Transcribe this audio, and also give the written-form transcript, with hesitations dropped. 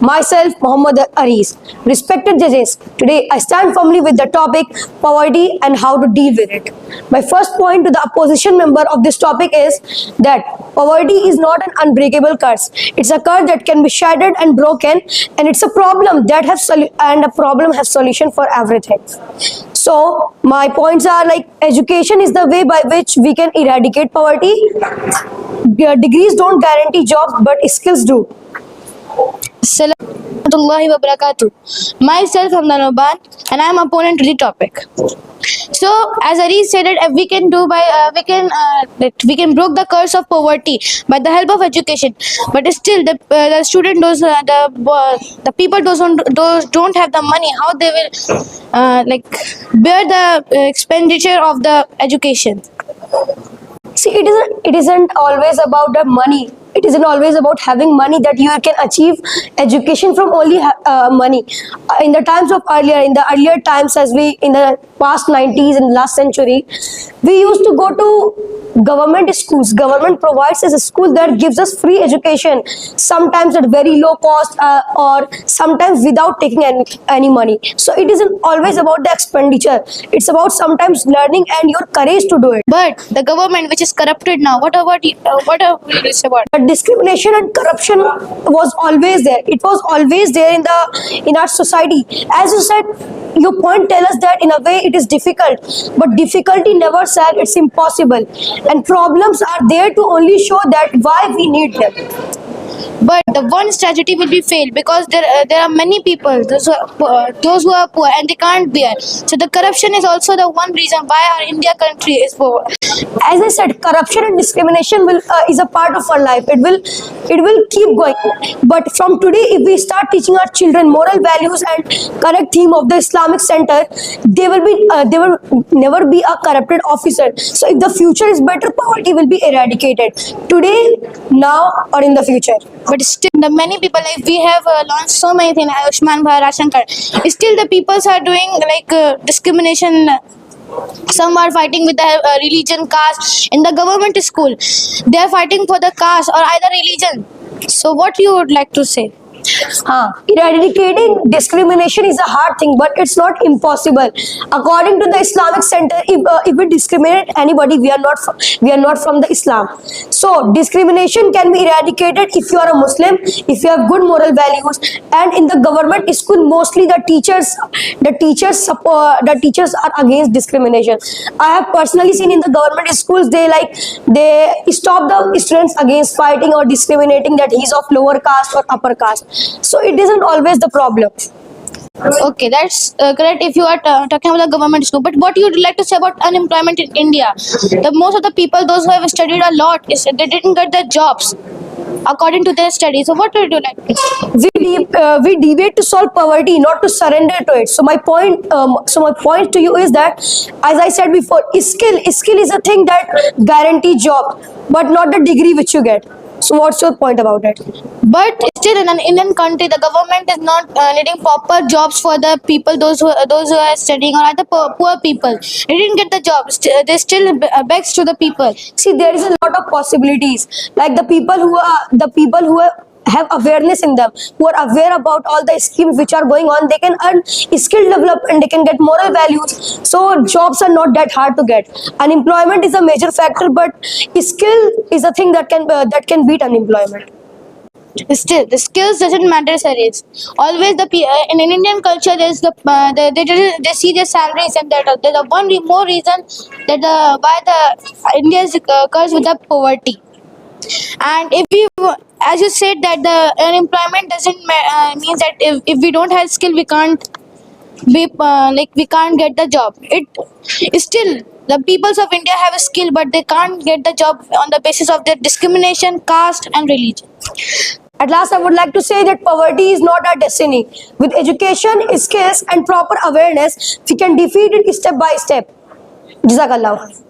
Myself, Mohammad Aris. Respected judges, today I stand firmly with the topic poverty and how to deal with it. My first point to the opposition member of this topic is that poverty is not an unbreakable curse. It's a curse that can be shattered and broken, and it's a problem that has solution for everything. So my points are like education is the way by which we can eradicate poverty. Degrees don't guarantee jobs, but skills do. Assalamualaikum wabarakatuh. Myself, Hamdan Oban, and I am opponent to the topic. So, as Ari said, that we can broke the curse of poverty by the help of education. But still, the student the people those don't have the money. How they will bear the expenditure of the education? See, it isn't always about the money. It isn't always about having money that you can achieve education from only money. In the earlier times, in the past 90s and last century, we used to go to government schools. Government provides us a school that gives us free education, sometimes at very low cost or sometimes without taking any money. So it isn't always about the expenditure. It's about sometimes learning and your courage to do it. But the government, which is corrupted now, what are we say about? But discrimination and corruption was always there. It was always there in our society. As you said, your point tell us that in a way it is difficult, but difficulty never said it's impossible, and problems are there to only show that why we need them. But the one strategy will be failed because there are many people, those who are poor and they can't bear. So the corruption is also the one reason why our India country is poor. As I said, corruption and discrimination is a part of our life. It will keep going. But from today, if we start teaching our children moral values and correct theme of the Islamic Center, they will never be a corrupted officer. So if the future is better, poverty will be eradicated today, now, or in the future. But still, the many people, like we have launched so many things, Ayushman Bharat Ration Card. Still, the peoples are doing discrimination. Some are fighting with the religion, caste. In the government school, they are fighting for the caste or either religion. So, what you would like to say? Eradicating discrimination is a hard thing, but it's not impossible. According to the Islamic Center, if we discriminate anybody, we are not from the Islam. So discrimination can be eradicated if you are a Muslim, if you have good moral values, and in the government school, mostly the teachers are against discrimination. I have personally seen in the government schools they stop the students against fighting or discriminating that he's of lower caste or upper caste. So it isn't always the problem. Okay, that's correct if you are talking about the government school. But what you would like to say about unemployment in India? Most of the people, those who have studied a lot, they didn't get their jobs according to their studies. So what would you like to say? We debate to solve poverty, not to surrender to it. So my point to you is that, as I said before, skill is a thing that guarantees job, but not the degree which you get. So what's your point about it? But still, in an Indian country, the government is not needing proper jobs for the people, those who are studying, or other poor people. They didn't get the jobs. They still begs to the people. See, there is a lot of possibilities. Like the people who have awareness in them, who are aware about all the schemes which are going on, they can earn skill development, they can get moral values. So jobs are not that hard to get. Unemployment is a major factor, but skill is a thing that can beat unemployment. Still, the skills doesn't matter, Saris. Always in an Indian culture, there's they see their salaries, and there's the more reason that why the India is cursed with the poverty. And as you said, that the unemployment doesn't means that if we don't have skill, we can't we can't get the job. It still, the peoples of India have a skill, but they can't get the job on the basis of their discrimination, caste, and religion. At last, I would like to say that poverty is not our destiny. With education, skills, and proper awareness, we can defeat it step by step. Jazakallah.